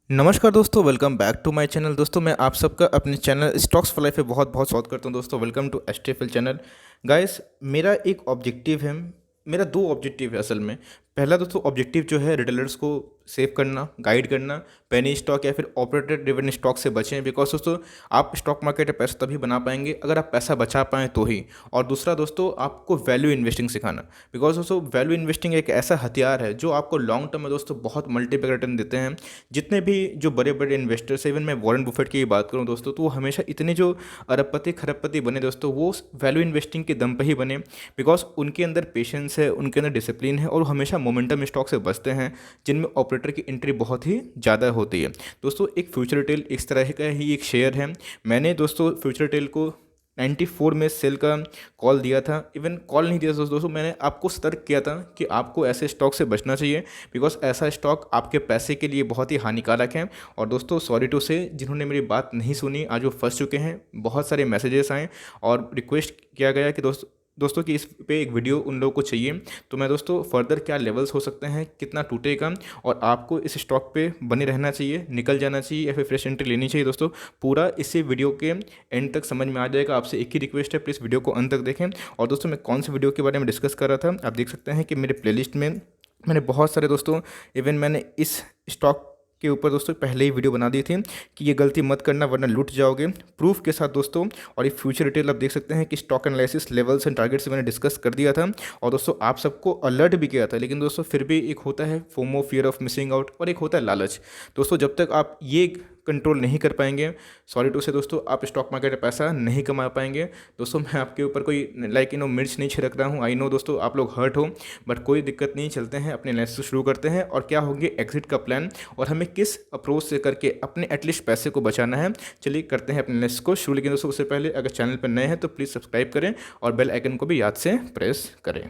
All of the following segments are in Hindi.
नमस्कार दोस्तों, welcome back to my channel. दोस्तों मैं आप सबका अपने चैनल स्टॉक्स फॉर लाइफ पे बहुत बहुत स्वागत करता हूं। दोस्तों वेलकम टू एसटीएफएल चैनल। गाइस, मेरा एक ऑब्जेक्टिव है, मेरा दो ऑब्जेक्टिव है असल में। पहला दोस्तों ऑब्जेक्टिव जो है रिटेलर्स को सेव करना, गाइड करना, पेनी स्टॉक या फिर ऑपरेटेड ड्रिवन स्टॉक से बचें। बिकॉज दोस्तों आप स्टॉक मार्केट में पैसा तभी बना पाएंगे अगर आप पैसा बचा पाएँ तो ही। और दूसरा दोस्तों आपको वैल्यू इन्वेस्टिंग सिखाना। बिकॉज दोस्तों वैल्यू इन्वेस्टिंग एक ऐसा हथियार है जो आपको लॉन्ग टर्म में दोस्तों बहुत मल्टीपल रिटर्न देते हैं। जितने भी जो बड़े बड़े इन्वेस्टर्स, इवन मैं वॉरेन बुफेट की बात करूं दोस्तों, तो वो हमेशा इतने जो अरबपति खरबपति बने दोस्तों, वो वैल्यू इन्वेस्टिंग के दम पे ही बने। बिकॉज उनके अंदर पेशेंस है, उनके अंदर डिसिप्लिन है और हमेशा मोमेंटम स्टॉक से बचते हैं जिनमें ऑपरेटर की एंट्री बहुत ही ज़्यादा होती है। दोस्तों एक फ्यूचर टेल इस तरह का ही एक शेयर है। मैंने दोस्तों फ्यूचर टेल को 94 में सेल का कॉल दिया था। इवन कॉल नहीं दिया था दोस्तों, मैंने आपको सतर्क किया था कि आपको ऐसे स्टॉक से बचना चाहिए। बिकॉज ऐसा स्टॉक आपके पैसे के लिए बहुत ही हानिकारक है। और दोस्तों सॉरी टू से, जिन्होंने मेरी बात नहीं सुनी आज वो फंस चुके हैं। बहुत सारे मैसेजेस आए और रिक्वेस्ट किया गया कि दोस्तों कि इस पे एक वीडियो उन लोगों को चाहिए। तो मैं दोस्तों फर्दर क्या लेवल्स हो सकते हैं, कितना टूटेगा और आपको इस स्टॉक पे बने रहना चाहिए, निकल जाना चाहिए या फिर फ्रेश एंट्री लेनी चाहिए, दोस्तों पूरा इसी वीडियो के एंड तक समझ में आ जाएगा। आपसे एक ही रिक्वेस्ट है, प्लीज़ वीडियो को अंत तक देखें। और दोस्तों मैं कौन सी वीडियो के बारे में डिस्कस कर रहा था, आप देख सकते हैं कि मेरे प्लेलिस्ट में मैंने बहुत सारे दोस्तों, इवन मैंने इस स्टॉक के ऊपर दोस्तों पहले ही वीडियो बना दी थी कि ये गलती मत करना वरना लूट जाओगे, प्रूफ के साथ दोस्तों। और ये फ्यूचर रिटेल आप देख सकते हैं कि stock analysis levels and targets मैंने डिस्कस कर दिया था और दोस्तों आप सबको अलर्ट भी किया था। लेकिन दोस्तों फिर भी एक होता है FOMO, fear of missing out, और एक होता है लालच। दोस्तों जब तक आप ये कंट्रोल नहीं कर पाएंगे, सॉरी टू से दोस्तों, आप स्टॉक मार्केट में पैसा नहीं कमा पाएंगे। दोस्तों मैं आपके ऊपर कोई मिर्च नहीं छिड़क रहा हूँ। आई नो दोस्तों आप लोग हर्ट हो, बट कोई दिक्कत नहीं, चलते हैं अपने एनालिसिस शुरू करते हैं और क्या होंगे एग्जिट का प्लान और हमें किस अप्रोच से करके अपने एटलीस्ट पैसे को बचाना है। चलिए करते हैं अपने एनालिसिस को शुरू। लेकिन दोस्तों उससे पहले अगर चैनल पर नए हैं तो प्लीज़ सब्सक्राइब करें और बेल आइकन को भी याद से प्रेस करें।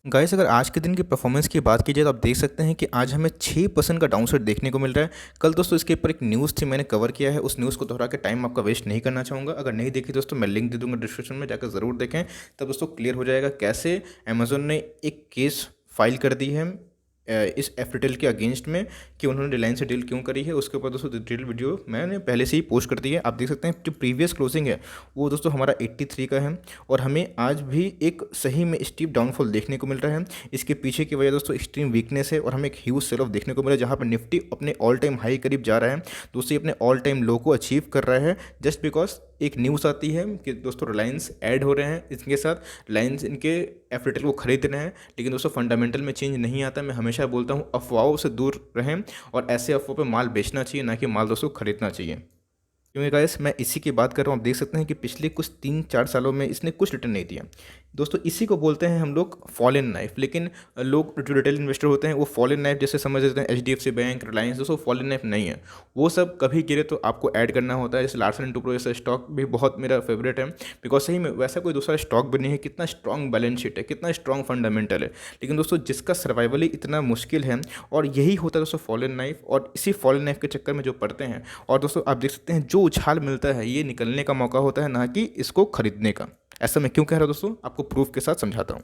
गाइस, अगर आज के दिन की परफॉर्मेंस की बात की जाए तो आप देख सकते हैं कि आज हमें 6% का डाउनसाइड देखने को मिल रहा है। कल दोस्तों इसके ऊपर एक न्यूज़ थी, मैंने कवर किया है, उस न्यूज़ को दोहरा के टाइम आपका वेस्ट नहीं करना चाहूँगा। अगर नहीं देखी दोस्तों मैं लिंक दे दूँगा डिस्क्रिप्शन में, जाकर ज़रूर देखें, तब दोस्तों क्लियर हो जाएगा कैसे अमेजोन ने एक केस फाइल कर दी है इस एफरिटेल के अगेंस्ट में कि उन्होंने रिलायंस से डील क्यों करी है। उसके ऊपर दोस्तों डिटेल वीडियो मैंने पहले से ही पोस्ट कर दी है। आप देख सकते हैं जो प्रीवियस क्लोजिंग है वो दोस्तों हमारा 83 का है और हमें आज भी एक सही में स्टीप डाउनफॉल देखने को मिल रहा है। इसके पीछे की वजह दोस्तों एक्सट्रीम वीकनेस है और हमें एक ह्यूज सेल ऑफ देखने को मिला है, जहाँ पर निफ्टी अपने ऑल टाइम हाई करीब जा रहा है, दोस्तों अपने ऑल टाइम लो को अचीव कर रहा है। जस्ट बिकॉज एक न्यूज़ आती है कि दोस्तों रिलायंस ऐड हो रहे हैं, इसके साथ रिलायंस इनके एफरिटेल को खरीद रहे हैं। लेकिन दोस्तों फंडामेंटल में चेंज नहीं आता। मैं हमेशा बोलता हूँ अफवाहों से दूर रहें और ऐसे अफवाहों पे माल बेचना चाहिए, ना कि माल दोस्तों खरीदना चाहिए। क्योंकि गाइस मैं इसी की बात कर रहा हूँ। आप देख सकते हैं कि पिछले कुछ 3-4 सालों में इसने कुछ रिटर्न नहीं दिया दोस्तों। इसी को बोलते हैं हम लोग फॉल इन नाइफ। लेकिन लोग जो रिटेल इन्वेस्टर होते हैं वो फॉल इन नाइफ जैसे समझ लेते हैं, एचडीएफसी बैंक, रिलायंस, दोस्तों फॉल इन नाइफ नहीं है। वो सब कभी गिरे तो आपको ऐड करना होता है। जैसे लार्सन एंड टुब्रो जैसा स्टॉक भी बहुत मेरा फेवरेट है, बिकॉज सही में वैसा कोई दूसरा स्टॉक भी नहीं है। कितना स्ट्रॉन्ग बैलेंस शीट है, कितना स्ट्रॉन्ग फंडामेंटल है, लेकिन दोस्तों जिसका सर्वाइवल ही इतना मुश्किल है। और यही होता है दोस्तों फॉल इन नाइफ, और इसी फॉल इन नाइफ के चक्कर में जो पड़ते हैं। और दोस्तों आप देख सकते हैं जो उछाल मिलता है ये निकलने का मौका होता है, ना कि इसको खरीदने का। ऐसा मैं क्यों कह रहा हूँ दोस्तों, आपको प्रूफ के साथ समझाता हूँ।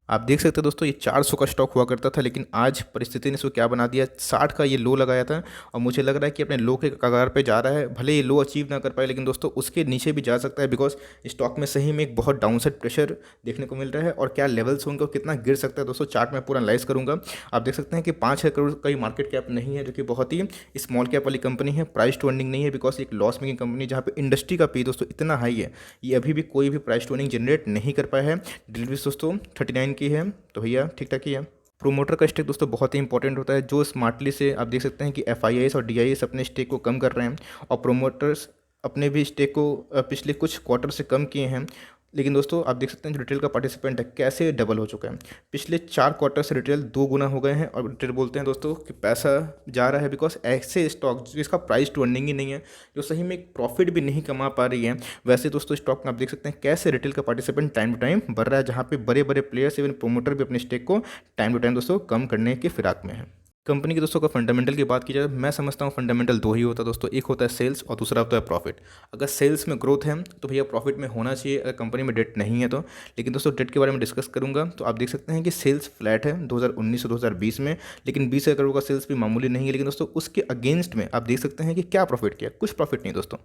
आप देख सकते हैं दोस्तों ये 400 का स्टॉक हुआ करता था, लेकिन आज परिस्थिति ने इसको क्या बना दिया, 60 का ये लो लगाया था और मुझे लग रहा है कि अपने लो के कगार पे जा रहा है। भले ये लो अचीव ना कर पाए, लेकिन दोस्तों उसके नीचे भी जा सकता है। बिकॉज स्टॉक में सही में एक बहुत डाउनसाइड प्रेशर देखने को मिल रहा है और क्या लेवल्स होंगे और कितना गिर सकता है दोस्तों, चार्ट में पूरा एनालाइज करूंगा। आप देख सकते हैं कि 5,000 करोड़ का ही मार्केट कैप नहीं है, जो कि बहुत ही स्मॉल कैप वाली कंपनी है। प्राइस टू अर्निंग नहीं है, बिकॉज एक लॉस मेकिंग कंपनी जहाँ पे इंडस्ट्री का पी दोस्तों इतना हाई है, ये अभी भी कोई भी प्राइस टू अर्निंग जनरेट नहीं कर पाया है। डिलीवरी दोस्तों 39 की है, तो भैया ठीक ठाक ही है। प्रोमोटर का स्टेक दोस्तों बहुत ही इंपॉर्टेंट होता है, जो स्मार्टली से आप देख सकते हैं कि एफआईआईएस और डीआईएस अपने स्टेक को कम कर रहे हैं और प्रोमोटर्स अपने भी स्टेक को पिछले कुछ क्वार्टर से कम किए हैं। लेकिन दोस्तों आप देख सकते हैं जो रिटेल का पार्टिसिपेंट है कैसे डबल हो चुका है। पिछले 4 क्वार्टर से रिटेल 2 गुना हो गए हैं और रिटेल बोलते हैं दोस्तों कि पैसा जा रहा है, बिकॉज ऐसे स्टॉक जिसका प्राइस टू अर्निंग ही नहीं है, जो सही में एक प्रॉफिट भी नहीं कमा पा रही है, वैसे दोस्तों स्टॉक में आप देख सकते हैं कैसे रिटेल का पार्टिसिपेंट टाइम टू टाइम बढ़ रहा है, जहाँ पे बड़े बड़े प्लेयर्स इवन प्रोमोटर भी अपने स्टेक को टाइम टू टाइम दोस्तों कम करने की फिराक में है। कंपनी के दोस्तों का फंडामेंटल की बात की जाए, मैं समझता हूँ फंडामेंटल दो ही होता है दोस्तों। एक होता है सेल्स और दूसरा होता है प्रॉफिट। अगर सेल्स में ग्रोथ है तो भैया प्रॉफिट में होना चाहिए, अगर कंपनी में डेट नहीं है तो। लेकिन दोस्तों डेट के बारे में डिस्कस करूंगा तो आप देख सकते हैं कि सेल्स फ्लैट है 2019 से 2020 में, लेकिन 20,000 करोड़ का सेल्स भी मामूली नहीं है। लेकिन दोस्तों उसके अगेंस्ट में आप देख सकते हैं कि क्या प्रॉफिट किया, कुछ प्रॉफिट नहीं दोस्तों।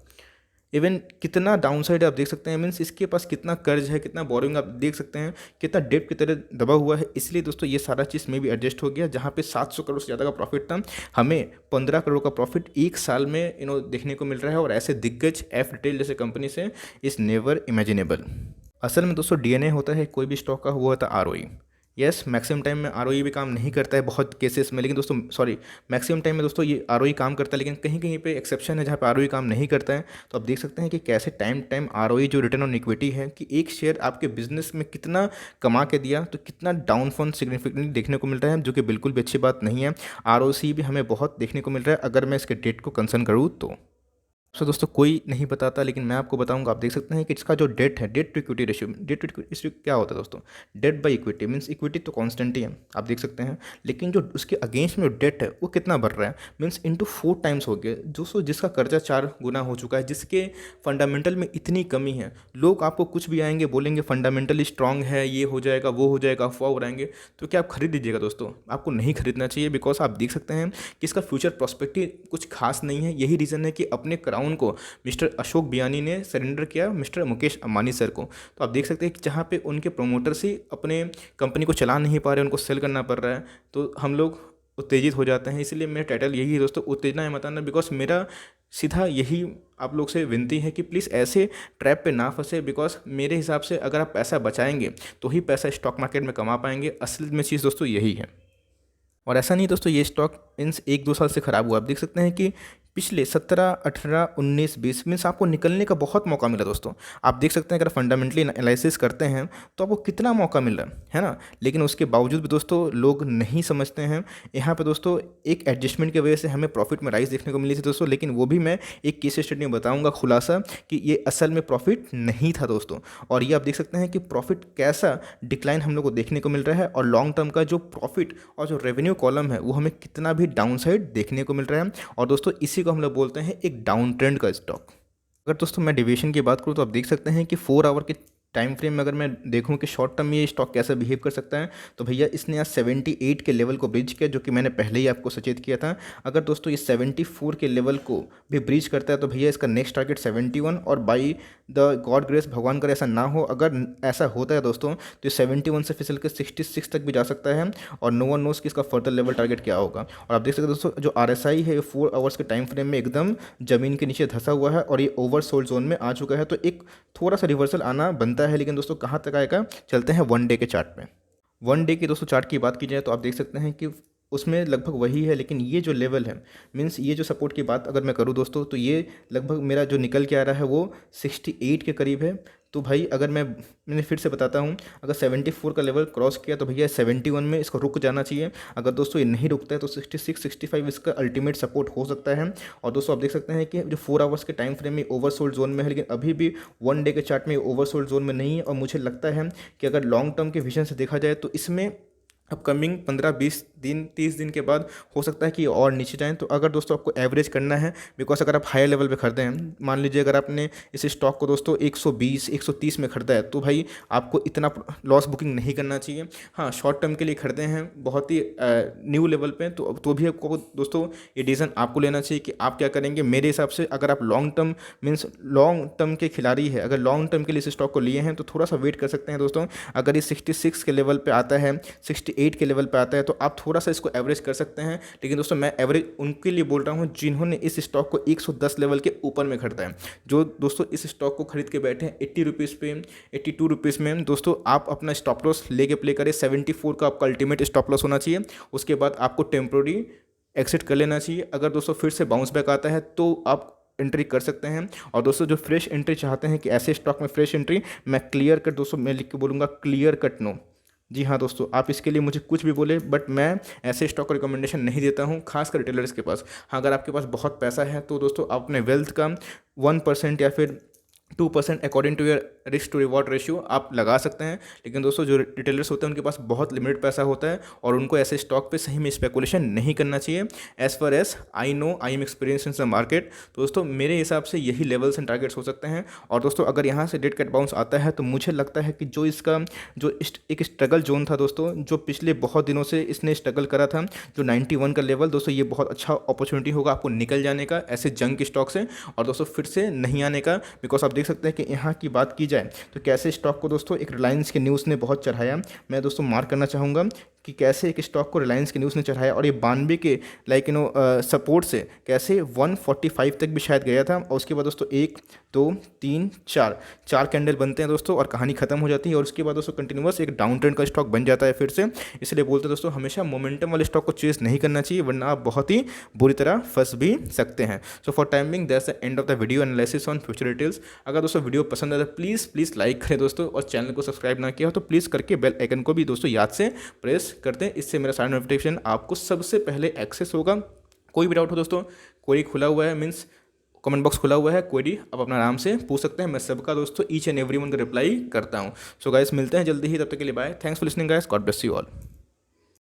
इवन कितना डाउन साइड आप देख सकते हैं, मीन्स इसके पास कितना कर्ज है, कितना बोरिंग आप देख सकते हैं, कितना डेट की तरह दबा हुआ है। इसलिए दोस्तों ये सारा चीज़ में भी एडजस्ट हो गया। जहाँ पे 700 करोड़ से ज़्यादा का प्रॉफिट था, हमें 15 करोड़ का प्रॉफिट एक साल में देखने को मिल रहा है। और ऐसे दिग्गज एफ रिटेल जैसे कंपनी से इज़ नेवर इमेजिनेबल। असल में दोस्तों डीएनए होता है कोई भी स्टॉक का, वो होता है आरओई। यस, मैक्सिमम टाइम में आरओई भी काम नहीं करता है बहुत केसेस में, लेकिन दोस्तों सॉरी, मैक्सिमम टाइम में दोस्तों ये आरओई काम करता है, लेकिन कहीं कहीं पे एक्सेप्शन है जहाँ पे आरओई काम नहीं करता है। तो आप देख सकते हैं कि कैसे टाइम टाइम आरओई जो रिटर्न ऑन इक्विटी है, कि एक शेयर आपके बिजनेस में कितना कमा के दिया, तो कितना डाउनफॉल सिग्निफिकेंटली देखने को मिल रहा है, जो कि बिल्कुल भी अच्छी बात नहीं है। आरओसी भी हमें बहुत देखने को मिल रहा है अगर मैं इसके डेट को कंसर्न करूँ तो। सो दोस्तों कोई नहीं बताता, लेकिन मैं आपको बताऊंगा। आप देख सकते हैं कि इसका जो डेट है, debt to equity ratio, debt to equity ratio क्या होता है दोस्तों? Debt by equity, means equity तो कांस्टेंट ही है आप देख सकते हैं, लेकिन जो उसके अगेंस्ट में जो डेट है वो कितना बढ़ रहा है, मीन्स इनटू 4 टाइम्स हो गया। दोस्तों जिसका कर्जा 4 गुना हो चुका है, जिसके फंडामेंटल में इतनी कमी है, लोग आपको कुछ भी आएंगे बोलेंगे फंडामेंटली स्ट्रांग है, ये हो जाएगा वो हो जाएगा, अफवाह उड़ाएंगे, तो क्या आप खरीद लीजिएगा दोस्तों? आपको नहीं खरीदना चाहिए, बिकॉज आप देख सकते हैं कि इसका फ्यूचर प्रोस्पेक्टिव कुछ खास नहीं है। यही रीज़न है कि अपने क्राउन को मिस्टर अशोक बियानी ने सरेंडर किया मिस्टर मुकेश अंबानी सर को। तो आप देख सकते हैं कि जहाँ पे उनके प्रोमोटर्स ही अपने कंपनी को चला नहीं पा रहे, उनको सेल करना पड़ रहा है, तो हम लोग उत्तेजित हो जाते हैं। इसलिए मेरा टाइटल यही है दोस्तों, उत्तेजना है मत आना। बिकॉज मेरा सीधा यही आप लोग से विनती है कि प्लीज़ ऐसे ट्रैप पे ना फंसे। बिकॉज मेरे हिसाब से अगर आप पैसा बचाएंगे तो ही पैसा स्टॉक मार्केट में कमा पाएंगे। असल में चीज़ दोस्तों यही है। और ऐसा नहीं दोस्तों ये स्टॉक मीन्स 1-2 साल से ख़राब हुआ। आप देख सकते हैं कि पिछले 17, 18, 19, 20 मीन्स आपको निकलने का बहुत मौका मिला दोस्तों। आप देख सकते हैं अगर फंडामेंटली एनालिसिस करते हैं तो आपको कितना मौका मिल रहा है ना। लेकिन उसके बावजूद भी दोस्तों लोग नहीं समझते हैं। यहाँ पे दोस्तों एक एडजस्टमेंट की वजह से हमें प्रॉफिट में राइज देखने को मिली थी दोस्तों, लेकिन वो भी मैं एक केस स्टडी में बताऊँगा खुलासा कि ये असल में प्रॉफिट नहीं था दोस्तों। और ये आप देख सकते हैं कि प्रॉफिट कैसा डिक्लाइन हम लोग को देखने को मिल रहा है, और लॉन्ग टर्म का जो प्रॉफिट और जो रेवेन्यू कॉलम है वो हमें कितना भी डाउन साइड देखने को मिल रहा है। और दोस्तों इसी को हम लोग बोलते हैं एक डाउन ट्रेंड का स्टॉक। अगर दोस्तों मैं डिविएशन की बात करूँ तो आप देख सकते हैं कि 4 आवर के टाइम फ्रेम में अगर मैं देखूं कि शॉर्ट टर्म में ये स्टॉक कैसा बिहेव कर सकता है, तो भैया इसने आज 78 के लेवल को ब्रीच किया, जो कि मैंने पहले ही आपको सचेत किया था। अगर दोस्तों ये 74 के लेवल को भी ब्रीच करता है तो भैया इसका नेक्स्ट टारगेट 71, और बाई द गॉड ग्रेस, भगवान करे ऐसा ना हो, अगर ऐसा होता है दोस्तों तो ये 71 से फिसल के 66 तक भी जा सकता है। और नो वन नोस कि इसका फर्दर लेवल टारगेट क्या होगा। और आप देख सकते हैं दोस्तों जो RSI है 4 आवर्स के टाइम फ्रेम में एकदम ज़मीन के नीचे धंसा हुआ है, और ये ओवरसोल्ड जोन में आ चुका है। तो एक थोड़ा सा रिवर्सल आना बनता है, लेकिन दोस्तों कहाँ तक आएगा, चलते हैं 1 डे के चार्ट पे। 1 डे की दोस्तों चार्ट की बात की जाए तो आप देख सकते हैं कि उसमें लगभग वही है, लेकिन ये जो लेवल है, मीन्स ये जो सपोर्ट की बात अगर मैं करूँ दोस्तों, तो ये लगभग मेरा जो निकल के आ रहा है वो 68 के करीब है। तो भाई अगर मैंने फिर से बताता हूँ, अगर 74 का लेवल क्रॉस किया तो भैया 71 में इसको रुक जाना चाहिए। अगर दोस्तों ये नहीं रुकता है तो 66, 65 इसका अल्टीमेट सपोर्ट हो सकता है। और दोस्तों आप देख सकते हैं कि जो 4 आवर्स के टाइम फ्रेम में ओवरसोल्ड जोन में है, लेकिन अभी भी 1 डे के चार्ट में ओवरसोल्ड जोन में नहीं है। और मुझे लगता है कि अगर लॉन्ग टर्म के विजन से देखा जाए तो इसमें अपकमिंग 15-20 दिन 30 दिन के बाद हो सकता है कि और नीचे जाएं। तो अगर दोस्तों आपको एवरेज करना है, बिकॉज अगर आप हायर लेवल पे खरीदे हैं, मान लीजिए अगर आपने इस स्टॉक को दोस्तों 120 130 में खरीदा है, तो भाई आपको इतना लॉस बुकिंग नहीं करना चाहिए। हाँ, शॉर्ट टर्म के लिए खरीदे हैं बहुत ही न्यू लेवल पे, तो भी आपको दोस्तों ये डिसीजन आपको लेना चाहिए कि आप क्या करेंगे। मेरे हिसाब से अगर आप long term means long term के खिलाड़ी है, अगर लॉन्ग टर्म के लिए इस स्टॉक को लिए हैं तो थोड़ा सा वेट कर सकते हैं दोस्तों। अगर ये 66 के लेवल पर आता है, 68 के लेवल पे आता है, तो आप थोड़ा सा इसको एवरेज कर सकते हैं। लेकिन दोस्तों मैं एवरेज उनके लिए बोल रहा हूँ जिन्होंने इस स्टॉक को 110 लेवल के ऊपर में खरीदा है। जो दोस्तों इस स्टॉक को खरीद के बैठे हैं 80 रुपीज़ पे, 82 रुपीज़ में, दोस्तों आप अपना स्टॉप लॉस लेके प्ले करें। 74 का आपका अल्टीमेट स्टॉप लॉस होना चाहिए। उसके बाद आपको टेम्प्रोरी एक्सिट कर लेना चाहिए। अगर दोस्तों फिर से बाउंस बैक आता है तो आप एंट्री कर सकते हैं। और दोस्तों जो फ्रेश एंट्री चाहते हैं कि ऐसे स्टॉक में फ्रेश एंट्री, मैं क्लियर कट दोस्तों मैं लिख के बोलूँगा, क्लियर कट नो। जी हाँ दोस्तों, आप इसके लिए मुझे कुछ भी बोले, बट मैं ऐसे स्टॉक को रिकमेंडेशन नहीं देता हूँ, खासकर रिटेलर्स के पास। हाँ, अगर आपके पास बहुत पैसा है तो दोस्तों आप अपने वेल्थ का 1% या फिर 2% according to your risk to reward ratio आप लगा सकते हैं। लेकिन दोस्तों जो रिटेलर्स होते हैं उनके पास बहुत लिमिटेड पैसा होता है और उनको ऐसे स्टॉक पे सही में स्पेकुलेशन नहीं करना चाहिए। As far as I know, I am experience in the market. दोस्तों मेरे हिसाब से यही लेवल्स एंड टारगेट्स हो सकते हैं। और दोस्तों अगर यहाँ से डेड कैट बाउंस आता है तो मुझे लगता है कि जो इसका एक स्ट्रगल जोन था दोस्तों, जो पिछले बहुत दिनों से इसने स्ट्रगल करा था, जो 91 का लेवल, दोस्तों ये बहुत अच्छा अपॉर्चुनिटी होगा आपको निकल जाने का ऐसे जंग के स्टॉक से और दोस्तों फिर से नहीं आने का। बिकॉज आप देख सकते हैं कि यहाँ की बात की जाए तो कैसे स्टॉक को दोस्तों एक रिलायंस के न्यूज़ ने बहुत चढ़ाया। मैं दोस्तों मार्क करना चाहूँगा कि कैसे एक स्टॉक को रिलायंस के न्यूज़ ने चढ़ाया और ये 92 के सपोर्ट से कैसे 145 तक भी शायद गया था। और उसके बाद दोस्तों 1 2 3 4 कैंडल बनते हैं दोस्तों और कहानी खत्म हो जाती है। और उसके बाद दोस्तों कंटिन्यूअस एक डाउन ट्रेंड का स्टॉक बन जाता है फिर से। इसलिए बोलते हैं दोस्तों हमेशा मोमेंटम वाले स्टॉक को चेस नहीं करना चाहिए, वरना आप बहुत ही बुरी तरह फंस भी सकते हैं। So for timing that's the end of the video analysis on future details. अगर दोस्तों वीडियो पसंद आए तो प्लीज़ लाइक करें दोस्तों, और चैनल को सब्सक्राइब ना किया हो तो प्लीज़ करके बेल आइकन को भी दोस्तों याद से प्रेस करते हैं। इससे मेरा सारा नोटिफिकेशन आपको सबसे पहले एक्सेस होगा। कोई भी डाउट हो दोस्तों, क्वेरी खुला हुआ है, मीन्स कमेंट बॉक्स खुला हुआ है, क्वेरी आप अपना आराम से पूछ सकते हैं। मैं सबका दोस्तों ईच एंड एवरी वन का रिप्लाई करता हूँ। सो गाइस मिलते हैं जल्दी ही, तब तक के लिए bye. Thanks for listening guys, god bless you all.